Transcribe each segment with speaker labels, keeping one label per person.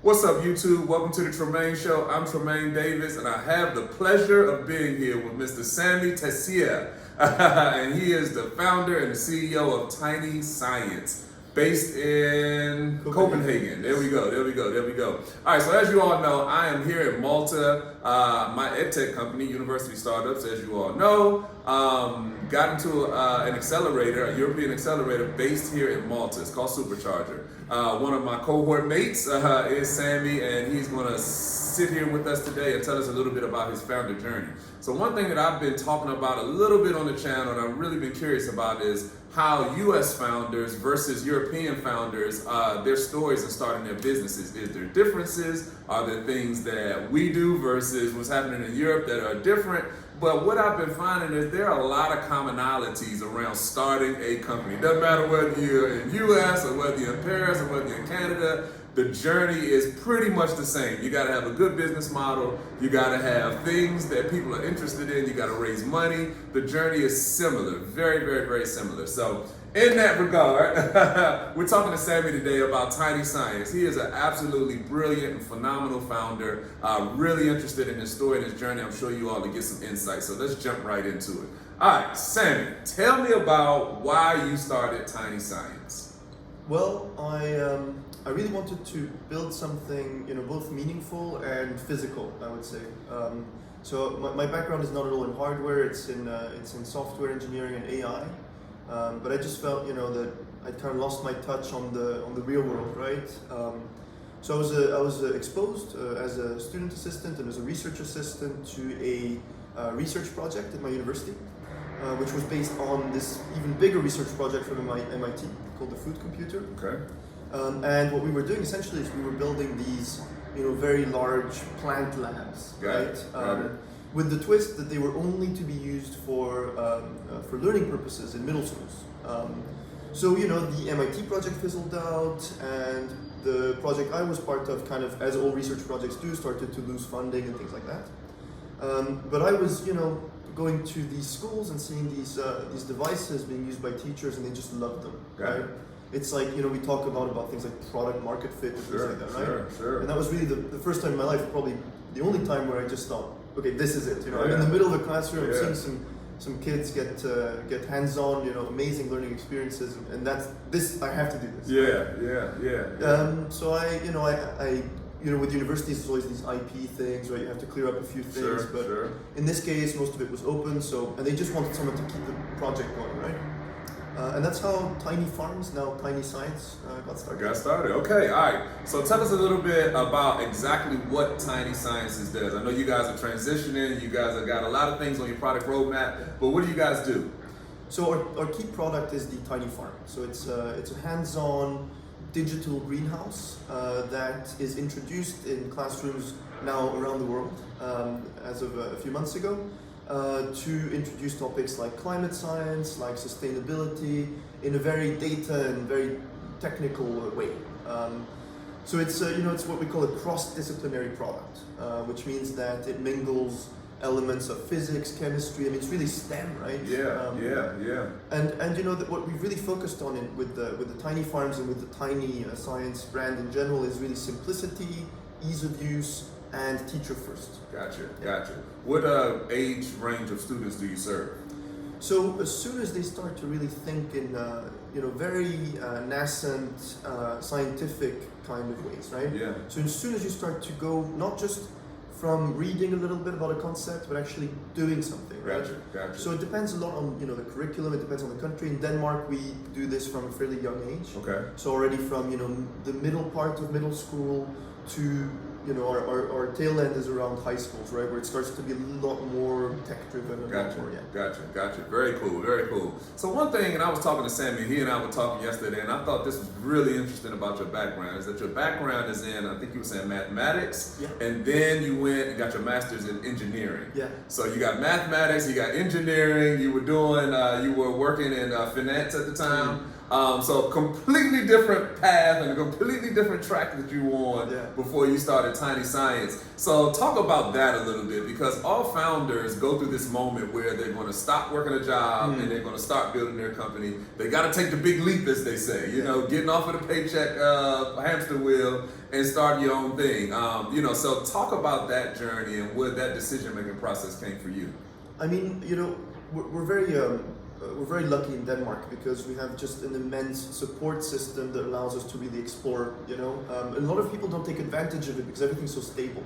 Speaker 1: What's up, YouTube? Welcome to the Tremain Show. I'm Tremain Davis, and I have the pleasure of being here with Mr. Samy Tessier. And he is the founder and the CEO of Tiny Science, based in Copenhagen. There we go. All right, so as you all know, I am here in Malta. My edtech company, University Startups, as you all know, got into an accelerator, a European accelerator based here in Malta. It's called Supercharger. One of my cohort mates is Samy, and he's going to sit here with us today and tell us a little bit about his founder journey. So one thing that I've been talking about a little bit on the channel and I've really been curious about is how US founders versus European founders, their stories in starting their businesses. Is there differences? Are there things that we do versus what's happening in Europe that are different? But what I've been finding is there are a lot of commonalities around starting a company. It doesn't matter whether you're in US or whether you're in Paris or whether you're in Canada, the journey is pretty much the same. You gotta have a good business model, you gotta have things that people are interested in, you gotta raise money. The journey is similar, very similar. So in that regard, we're talking to Samy today about Tiny Science. He is an absolutely brilliant and phenomenal founder, really interested in his story and his journey. I'm sure you all will get some insight, so let's jump right into it. All right, Samy, tell me about why you started Tiny Science.
Speaker 2: Well, I really wanted to build something, both meaningful and physical, I would say. So my background is not at all in hardware, it's in software engineering and AI. But I just felt, that I kind of lost my touch on the real world, right? So I was exposed as a student assistant and as a research assistant to a research project at my university, which was based on this even bigger research project from MIT called the Food Computer.
Speaker 1: Okay.
Speaker 2: And what we were doing essentially is we were building these, very large plant labs,
Speaker 1: Got it.
Speaker 2: with the twist that they were only to be used for learning purposes in middle schools. So the MIT project fizzled out, and the project I was part of, kind of as all research projects do, started to lose funding and things like that. But I was, going to these schools and seeing these devices being used by teachers, and they just loved them, right? It's like, we talk about things like product market fit and things like that, right?
Speaker 1: Sure.
Speaker 2: And that was really the first time in my life, probably the only time where I just thought, okay, this is it. I'm in the middle of a classroom, I'm seeing some kids get hands-on, amazing learning experiences, and I have to do this.
Speaker 1: Yeah.
Speaker 2: So I with universities, there's always these IP things, right? You have to clear up a few things, but in this case, most of it was open. And they just wanted someone to keep the project going, right? And that's how Tiny Farms, now Tiny Science, got started.
Speaker 1: Okay, all right. So tell us a little bit about exactly what Tiny Sciences does. I know you guys are transitioning. You guys have got a lot of things on your product roadmap, but what do you guys do?
Speaker 2: So our key product is the Tiny Farm. So it's a hands-on digital greenhouse that is introduced in classrooms now around the world as of a few months ago. To introduce topics like climate science, like sustainability, in a very data and very technical way. So it's it's what we call a cross-disciplinary product, which means that it mingles elements of physics, chemistry. I mean, it's really STEM, right?
Speaker 1: Yeah.
Speaker 2: And that what we've really focused on with the Tiny Farms and with the Tiny Science brand in general is really simplicity, ease of use, and teacher first.
Speaker 1: Gotcha. What age range of students do you serve?
Speaker 2: So as soon as they start to really think in very nascent scientific kind of ways, right?
Speaker 1: Yeah.
Speaker 2: So as soon as you start to go not just from reading a little bit about a concept, but actually doing something, right?
Speaker 1: Gotcha.
Speaker 2: So it depends a lot on the curriculum. It depends on the country. In Denmark, we do this from a fairly young age.
Speaker 1: Okay.
Speaker 2: So already from the middle part of middle school to our tail end is around high schools, right, where it starts to be a lot more tech-driven.
Speaker 1: Gotcha. Very cool. So one thing, and I was talking to Samy, he and I were talking yesterday, and I thought this was really interesting about your background, is that your background is in, I think you were saying mathematics, and then you went and got your master's in engineering.
Speaker 2: Yeah.
Speaker 1: So you got mathematics, you got engineering, you were working in finance at the time. So completely different path and a completely different track that you were on before you started Tiny Science. So talk about that a little bit, because all founders go through this moment where they're going to stop working a job and they're going to start building their company. They got to take the big leap, as they say, you know, getting off of the paycheck hamster wheel and start your own thing. You know, so talk about that journey and where that decision-making process came for you.
Speaker 2: I mean, you know, we're very lucky in Denmark because we have just an immense support system that allows us to really explore, you know. A lot of people don't take advantage of it because everything's so stable.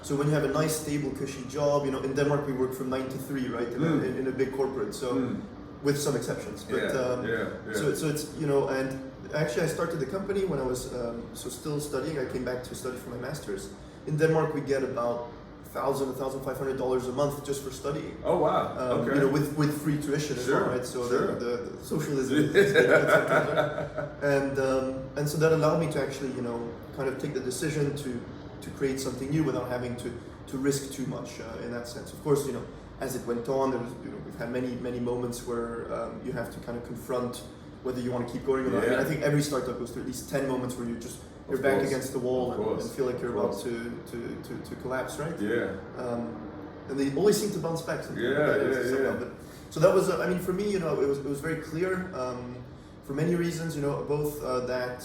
Speaker 2: So when you have a nice, stable, cushy job, you know, in Denmark we work from 9 to 3, right, in a big corporate, so with some exceptions. But, So it's, you know, and actually I started the company when I was still studying. I came back to study for my master's. In Denmark we get about $1,500 a month just for studying.
Speaker 1: Oh wow! Okay.
Speaker 2: You know, with free tuition as well, right? So the socialism is and so that allowed me to actually, you know, kind of take the decision to create something new without having to risk too much in that sense. Of course, you know, as it went on, there was, you know, we've had many moments where you have to kind of confront whether you want to keep going or not. I mean, I think every startup goes through at least 10 moments where you're back against the wall and feel like you're about to collapse, right? And they always seem to bounce back. But, so that was, I mean, for me, you know, it was very clear for many reasons, you know, both that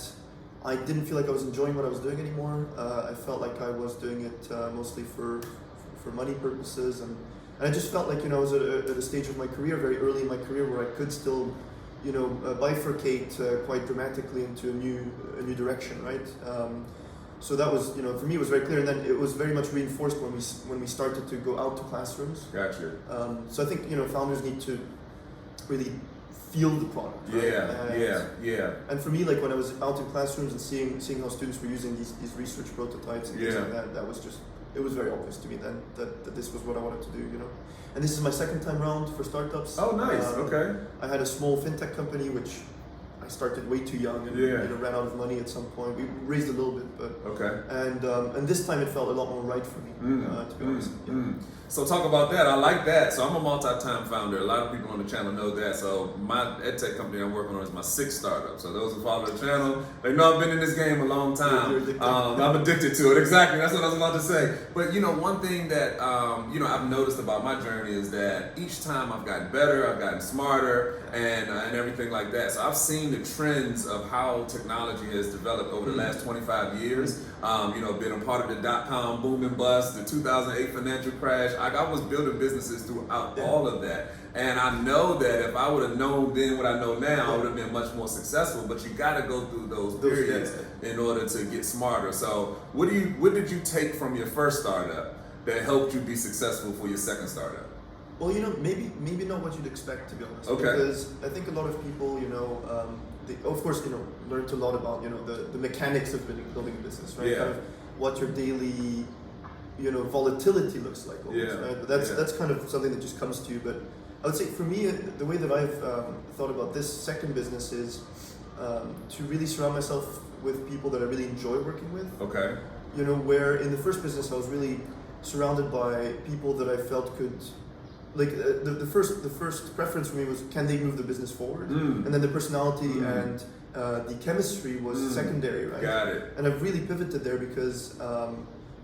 Speaker 2: I didn't feel like I was enjoying what I was doing anymore. I felt like I was doing it mostly for money purposes, and I just felt like, you know, I was at a stage of my career, very early in my career, where I could still, you know, bifurcate quite dramatically into a new direction, right? So that was, you know, for me it was very clear, and then it was very much reinforced when we started to go out to classrooms.
Speaker 1: Gotcha.
Speaker 2: So I think, you know, founders need to really feel the product. Right? And for me, like when I was out in classrooms and seeing how students were using these research prototypes and things like that was just, it was very obvious to me then that this was what I wanted to do, you know. And this is my second time round for startups.
Speaker 1: Oh, nice. Okay.
Speaker 2: I had a small fintech company which I started way too young and you know, ran out of money at some point. We raised a little bit, but and this time it felt a lot more right for me, to be honest.
Speaker 1: So talk about that. I like that. So I'm a multi-time founder. A lot of people on the channel know that. So my edtech company I'm working on is my 6th startup. So those who follow the channel, they know I've been in this game a long time. I'm addicted to it. Exactly. That's what I was about to say. But you know, one thing that you know, I've noticed about my journey is that each time I've gotten better, I've gotten smarter, and everything like that. So I've seen the trends of how technology has developed over the last 25 years. You know, been a part of the .com boom and bust, the 2008 financial crash. I was building businesses throughout all of that. And I know that if I would have known then what I know now, I would have been much more successful. But you got to go through those periods in order to get smarter. So what did you take from your first startup that helped you be successful for your second startup?
Speaker 2: Well, you know, maybe not what you'd expect, to be honest.
Speaker 1: Okay.
Speaker 2: Because I think a lot of people, you know, they, of course, you know, learned a lot about, you know, the mechanics of building a business, right? Kind of what your daily, you know, volatility looks like almost, right? But that's kind of something that just comes to you. But I would say for me, the way that I've thought about this second business is to really surround myself with people that I really enjoy working with.
Speaker 1: Okay.
Speaker 2: You know, where in the first business I was really surrounded by people that I felt could, like the first preference for me was, can they move the business forward? And then the personality and the chemistry was secondary, right? Got it. And I've really pivoted there because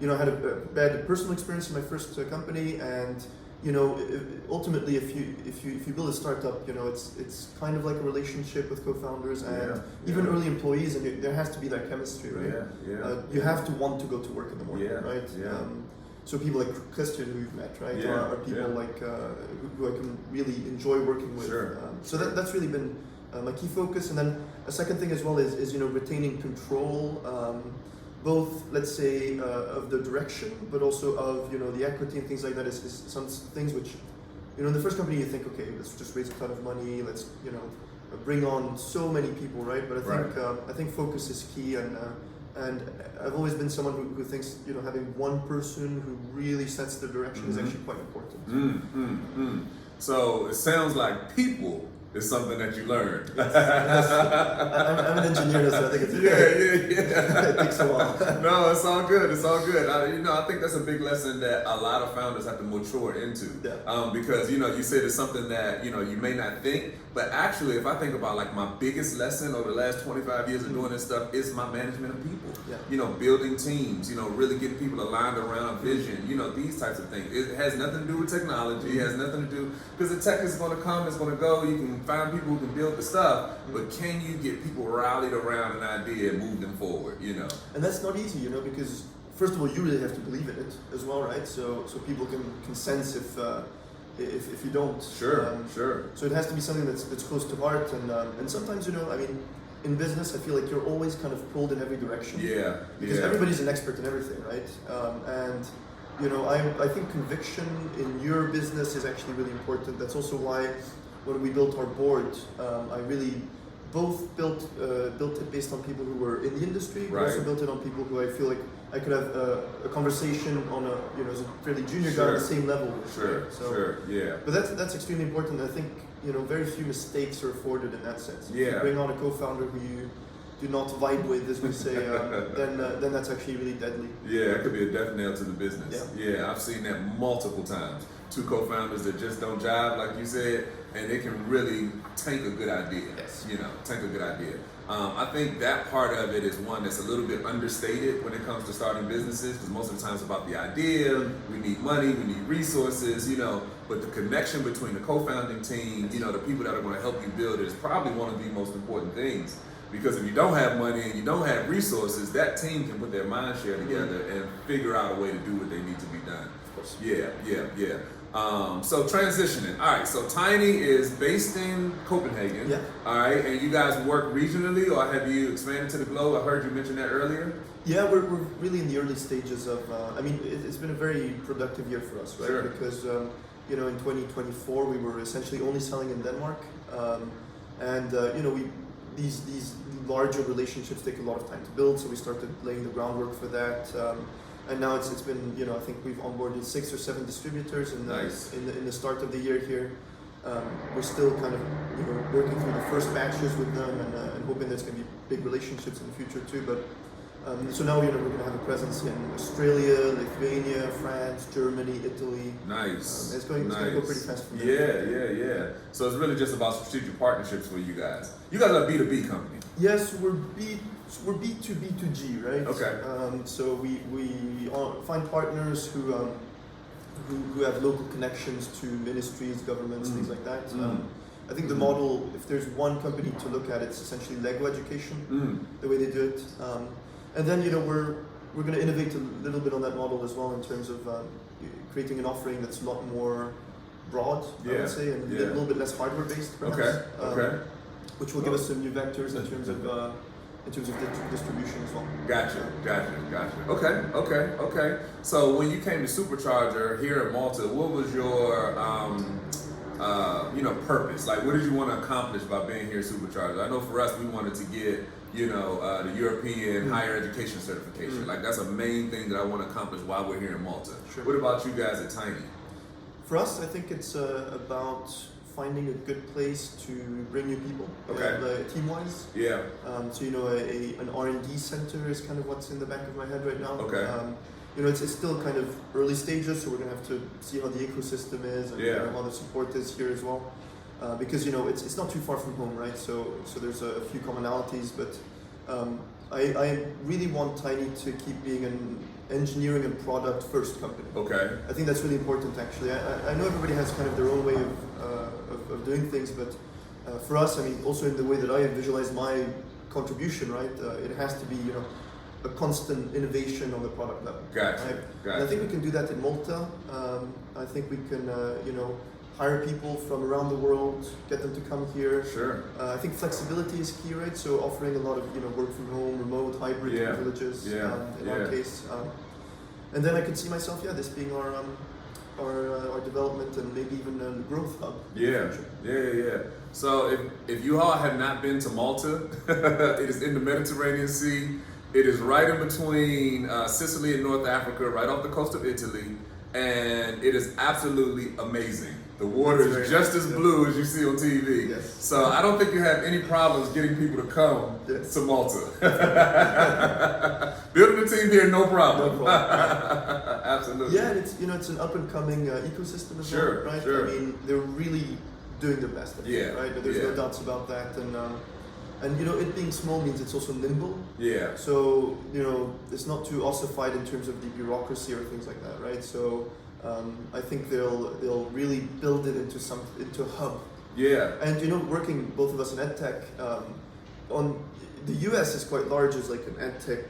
Speaker 2: you know, I had a bad personal experience in my first company, and you know, ultimately, if you build a startup, you know, it's kind of like a relationship with co-founders and even early employees, and there has to be that chemistry, right? You have to want to go to work in the morning, right? So people like Christian, who you've met, right, are people like who I can really enjoy working with. So that's really been my key focus. And then a second thing as well is you know, retaining control, both, let's say, of the direction, but also of, you know, the equity and things like that. Is some things which, you know, in the first company you think, okay, let's just raise a ton of money, let's, you know, bring on so many people, right? But I think focus is key, and I've always been someone who thinks, you know, having one person who really sets the direction is actually quite important.
Speaker 1: So it sounds like people is something that you learned.
Speaker 2: I'm an engineer, so I think it's
Speaker 1: yeah.
Speaker 2: it takes a while.
Speaker 1: No, it's all good. It's all good. I think that's a big lesson that a lot of founders have to mature into.
Speaker 2: Yeah.
Speaker 1: Because you said it's something that you may not think, but actually, if I think about like my biggest lesson over the last 25 years of doing this stuff, is my management of people.
Speaker 2: Yeah.
Speaker 1: Building teams. Really getting people aligned around vision. These types of things. It has nothing to do with technology. It has nothing to do because the tech is going to come. It's going to go. You can find people who can build the stuff, but can you get people rallied around an idea and move them forward?
Speaker 2: And that's not easy, because first of all, you really have to believe in it as well, right? So people can sense if you don't.
Speaker 1: Sure.
Speaker 2: So it has to be something that's close to heart, and sometimes in business, I feel like you're always kind of pulled in every direction.
Speaker 1: Yeah.
Speaker 2: Because everybody's an expert in everything, right? And I think conviction in your business is actually really important. That's also why when we built our board, I really both built it based on people who were in the industry, but also built it on people who I feel like I could have a conversation on as a fairly junior guy on the same level with.
Speaker 1: Sure, yeah.
Speaker 2: But that's extremely important. I think very few mistakes are afforded in that sense.
Speaker 1: Yeah.
Speaker 2: If you bring on a co-founder who you do not vibe with, as we say, then that's actually really deadly.
Speaker 1: Yeah, it could be a death knell to the business.
Speaker 2: Yeah.
Speaker 1: I've seen that multiple times. Two co-founders that just don't jive, like you said, and it can really tank a good idea.
Speaker 2: Yes.
Speaker 1: Tank a good idea. I think that part of it is one that's a little bit understated when it comes to starting businesses, because most of the time it's about the idea, we need money, we need resources, but the connection between the co-founding team, the people that are going to help you build it is probably one of the most important things. Because if you don't have money and you don't have resources, that team can put their mind share together and figure out a way to do what they need to be done.
Speaker 2: Of course.
Speaker 1: Yeah. So transitioning. All right, so Tiny is based in Copenhagen.
Speaker 2: Yeah.
Speaker 1: All right, and you guys work regionally, or have you expanded to the globe? I heard you mention that earlier.
Speaker 2: Yeah, we're really in the early stages of, it's been a very productive year for us, right?
Speaker 1: Sure.
Speaker 2: Because, in 2024, we were essentially only selling in Denmark. These larger relationships take a lot of time to build, so we started laying the groundwork for that. And now it's been, I think we've onboarded 6 or 7 distributors in the start of the year here. We're still kind of, working through the first batches with them and hoping there's going to be big relationships in the future too. But so now, we're going to have a presence in Australia, Lithuania, France, Germany, Italy.
Speaker 1: Nice.
Speaker 2: It's going to go pretty fast from there.
Speaker 1: Yeah. So it's really just about strategic partnerships for you guys. You guys are a B2B company.
Speaker 2: Yes, we're B2B2G, right?
Speaker 1: Okay.
Speaker 2: So we find partners who have local connections to ministries, governments, things like that. I think the model, if there's one company to look at, it's essentially Lego education, the way they do it. And then we're going to innovate a little bit on that model as well in terms of creating an offering that's a lot more broad, I would say, and a little bit less hardware based, perhaps.
Speaker 1: Okay.
Speaker 2: Which will give us some new vectors in terms of distribution as well.
Speaker 1: Gotcha. Okay. So when you came to Supercharger here in Malta, what was your purpose? Like, what did you want to accomplish by being here at Supercharger? I know for us, we wanted to get the European higher education certification. Like, that's a main thing that I want to accomplish while we're here in Malta.
Speaker 2: Sure.
Speaker 1: What about you guys at Tiny?
Speaker 2: For us, I think it's about finding a good place to bring new people.
Speaker 1: Okay.
Speaker 2: Team-wise.
Speaker 1: Yeah.
Speaker 2: So an R&D center is kind of what's in the back of my head right now.
Speaker 1: Okay.
Speaker 2: It's still kind of early stages, so we're gonna have to see how the ecosystem is and how the support is here as well. Because it's not too far from home, right? So there's a few commonalities, but I really want Tiny to keep being an engineering and product first company.
Speaker 1: Okay.
Speaker 2: I think that's really important, actually. I know everybody has kind of their own way of doing things, but for us, also in the way that I visualize my contribution, right? It has to be, a constant innovation on the product level.
Speaker 1: Gotcha.
Speaker 2: Right?
Speaker 1: Gotcha.
Speaker 2: And I think we can do that in Malta. I think we can, hire people from around the world, get them to come here.
Speaker 1: Sure.
Speaker 2: I think flexibility is key, right? So offering a lot of work from home, remote, hybrid privileges in our case. And then I could see myself, this being our development and maybe even a growth hub.
Speaker 1: Yeah. So if you all have not been to Malta, it is in the Mediterranean Sea. It is right in between Sicily and North Africa, right off the coast of Italy. and it is absolutely amazing. The water is just as blue as you see on TV.
Speaker 2: Yes.
Speaker 1: So I don't think you have any problems getting people to come
Speaker 2: Yes.
Speaker 1: to Malta. Building a team here, no problem.
Speaker 2: No problem.
Speaker 1: Absolutely.
Speaker 2: Yeah, and it's an up and coming ecosystem as
Speaker 1: Sure,
Speaker 2: well, right?
Speaker 1: sure.
Speaker 2: I mean, they're really doing their best. I think,
Speaker 1: Yeah,
Speaker 2: right. There's
Speaker 1: yeah.
Speaker 2: no doubts about that, and it being small means it's also nimble.
Speaker 1: Yeah.
Speaker 2: So it's not too ossified in terms of the bureaucracy or things like that, right? So I think they'll really build it into a hub.
Speaker 1: Yeah.
Speaker 2: And working both of us in edtech, on the US is quite large as like an edtech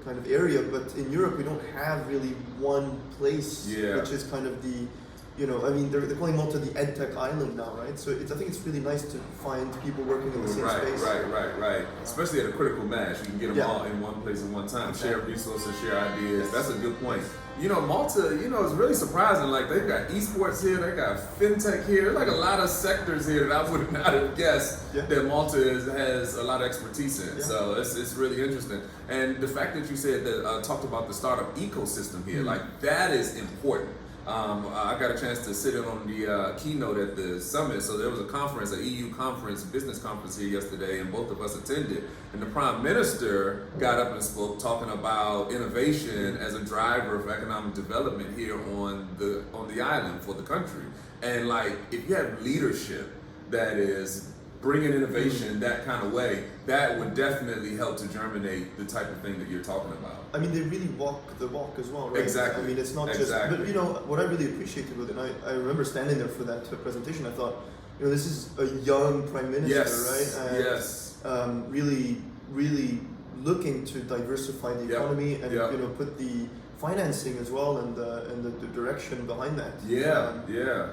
Speaker 2: kind of area, but in Europe we don't have really one place,
Speaker 1: Yeah.
Speaker 2: which is kind of the they're calling Malta the EdTech island now, right? So I think it's really nice to find people working in the same space.
Speaker 1: Right. Especially at a critical mass, you can get them
Speaker 2: Yeah.
Speaker 1: all in one place at one time.
Speaker 2: Exactly.
Speaker 1: Share resources, share ideas.
Speaker 2: Yes.
Speaker 1: That's a good point. Malta, it's really surprising. Like they've got esports here, they got fintech here. Like a lot of sectors here that I would not have guessed
Speaker 2: Yeah.
Speaker 1: that Malta has a lot of expertise in.
Speaker 2: Yeah.
Speaker 1: So it's really interesting. And the fact that you said that talked about the startup ecosystem here,
Speaker 2: Mm-hmm.
Speaker 1: like that is important. I got a chance to sit in on the keynote at the summit. So there was a conference, an EU conference, business conference here yesterday, and both of us attended. And the Prime Minister got up and spoke, talking about innovation as a driver of economic development here on the island for the country. And like, if you have leadership that is bringing innovation that kind of way, that would definitely help to germinate the type of thing that you're talking about.
Speaker 2: I mean, they really walk the walk as well, right?
Speaker 1: Exactly.
Speaker 2: I mean, it's not
Speaker 1: Exactly.
Speaker 2: just. But what I really appreciated with it, and I remember standing there for that presentation. I thought, this is a young prime minister,
Speaker 1: Yes.
Speaker 2: right? And,
Speaker 1: Yes.
Speaker 2: really, really looking to diversify the
Speaker 1: Yep.
Speaker 2: economy and
Speaker 1: Yep.
Speaker 2: put the financing as well and the direction behind that.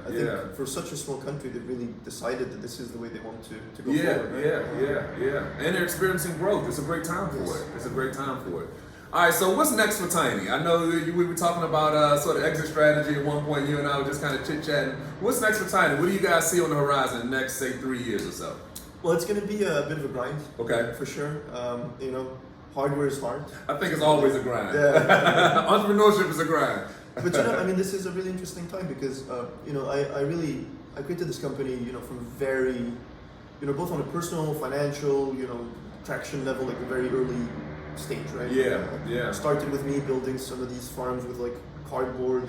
Speaker 2: I think for such a small country, they really decided that this is the way they want to go forward. Right?
Speaker 1: And they're experiencing growth. It's a great time for
Speaker 2: Yes.
Speaker 1: it. It's a great time for it. All right, so what's next for Tiny? I know we were talking about sort of exit strategy at one point. You and I were just kind of chit-chatting. What's next for Tiny? What do you guys see on the horizon in the next, say, 3 years or so?
Speaker 2: Well, it's going to be a bit of a grind.
Speaker 1: Okay.
Speaker 2: For sure. Hardware is hard.
Speaker 1: I think it's always a grind.
Speaker 2: Yeah.
Speaker 1: Entrepreneurship is a grind.
Speaker 2: But this is a really interesting time because I created this company from very both on a personal, financial, traction level, like a very early stage, right?
Speaker 1: Yeah.
Speaker 2: Started with me building some of these farms with like cardboard.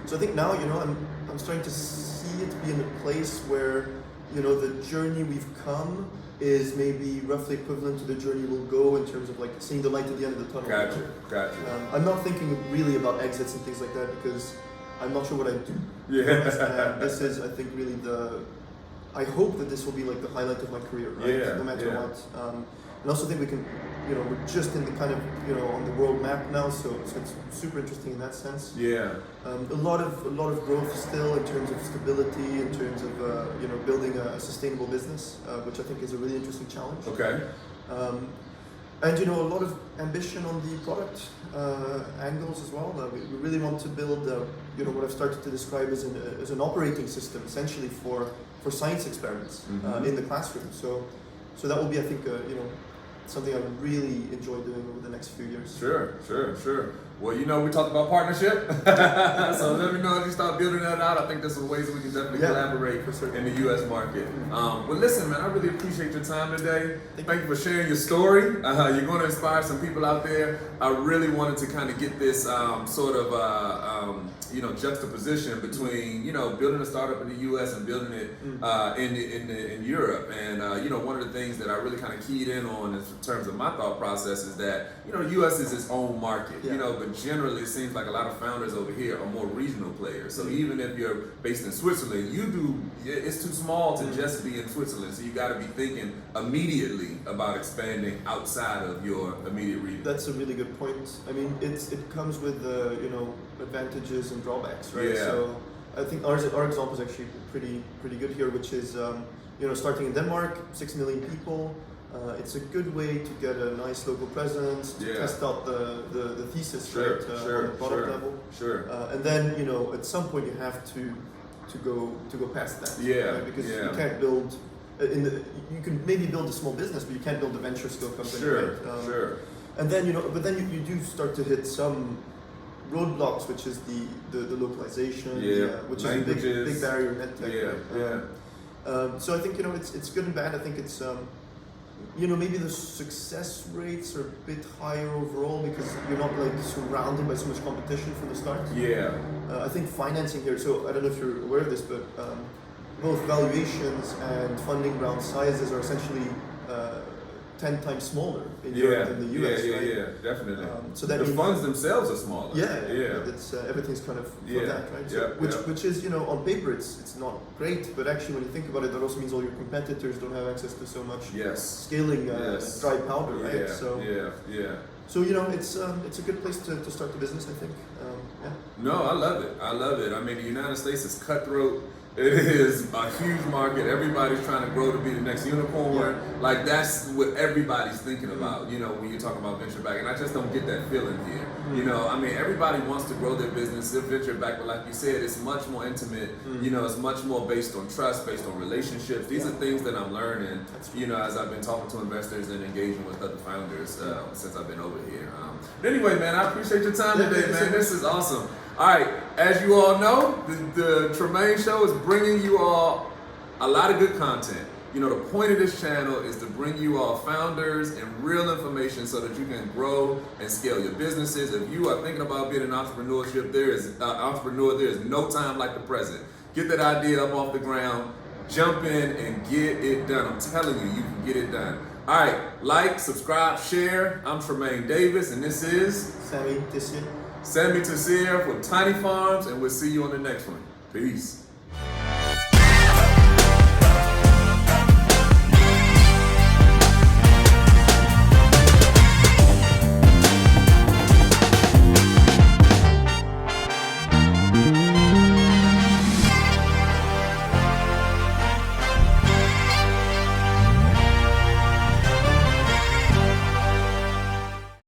Speaker 2: So I think now I'm starting to see it be in a place where the journey we've come is maybe roughly equivalent to the journey we'll go in terms of like seeing the light at the end of the tunnel.
Speaker 1: Gotcha.
Speaker 2: I'm not thinking really about exits and things like that because I'm not sure what I'd do.
Speaker 1: Yeah.
Speaker 2: This is, I think, really I hope that this will be like the highlight of my career, right?
Speaker 1: Yeah,
Speaker 2: No matter
Speaker 1: yeah.
Speaker 2: what. And also think we can, we're just in the kind of, on the world map now, so it's super interesting in that sense.
Speaker 1: Yeah.
Speaker 2: A lot of growth still in terms of stability, in terms of building a sustainable business, which I think is a really interesting challenge.
Speaker 1: Okay.
Speaker 2: And a lot of ambition on the product angles as well. We really want to build what I've started to describe as an operating system, essentially for science experiments in the classroom. So that will be, I think, something I would really enjoy doing over the next few years.
Speaker 1: Sure. Well, we talked about partnership, so let me know if you start building that out. I think there's some ways we can definitely collaborate in the U.S. market. But listen, man, I really appreciate your time today. Thank you for sharing your story. You're going to inspire some people out there. I really wanted to kind of get this sort of juxtaposition between building a startup in the U.S. and building it in Europe. And one of the things that I really kind of keyed in on in terms of my thought process is that the U.S. is its own market. But generally it seems like a lot of founders over here are more regional players. So even if you're based in Switzerland, it's too small to just be in Switzerland. So you got to be thinking immediately about expanding outside of your immediate region.
Speaker 2: That's a really good point. I mean, it comes with advantages and drawbacks, right?
Speaker 1: Yeah.
Speaker 2: So I think our example is actually pretty good here, which is starting in Denmark, 6 million people. It's a good way to get a nice local presence, to test out the thesis, right, on the product level. And then at some point you have to go past that. Right? Because you can't build you can maybe build a small business, but you can't build a venture scale company. Right? And then but then you do start to hit some roadblocks, which is the localization, which
Speaker 1: languages.
Speaker 2: is a big barrier in edtech. So I think it's good and bad. I think it's maybe the success rates are a bit higher overall because you're not like surrounded by so much competition from the start. I think financing here. So I don't know if you're aware of this, but both valuations and funding round sizes are essentially 10 times smaller in Europe than the US, right?
Speaker 1: Yeah, definitely.
Speaker 2: So that
Speaker 1: the
Speaker 2: means
Speaker 1: funds themselves are smaller.
Speaker 2: It's everything's kind of for that, right? So, which is on paper it's not great, but actually when you think about it, that also means all your competitors don't have access to so much scaling dry powder, right? So it's a good place to start the business, I think.
Speaker 1: No, I love it. I mean, the United States is cutthroat. It is a huge market. Everybody's trying to grow to be the next unicorn. Like that's what everybody's thinking about, when you're talking about venture back. And I just don't get that feeling here. I mean, everybody wants to grow their business, their venture back, but like you said, it's much more intimate. It's much more based on trust, based on relationships. These are things that I'm learning, as I've been talking to investors and engaging with other founders since I've been over here. But anyway, man, I appreciate your time today, man. This is awesome. All right, as you all know, the Tremain Show is bringing you all a lot of good content. The point of this channel is to bring you all founders and real information so that you can grow and scale your businesses. If you are thinking about being an entrepreneurship, there is no time like the present. Get that idea up off the ground, jump in and get it done. I'm telling you, you can get it done. All right, like, subscribe, share. I'm Tremain Davis, and this is
Speaker 2: Samy Tessier.
Speaker 1: Samy Tessier from Tiny Farms, and we'll see you on the next one. Peace.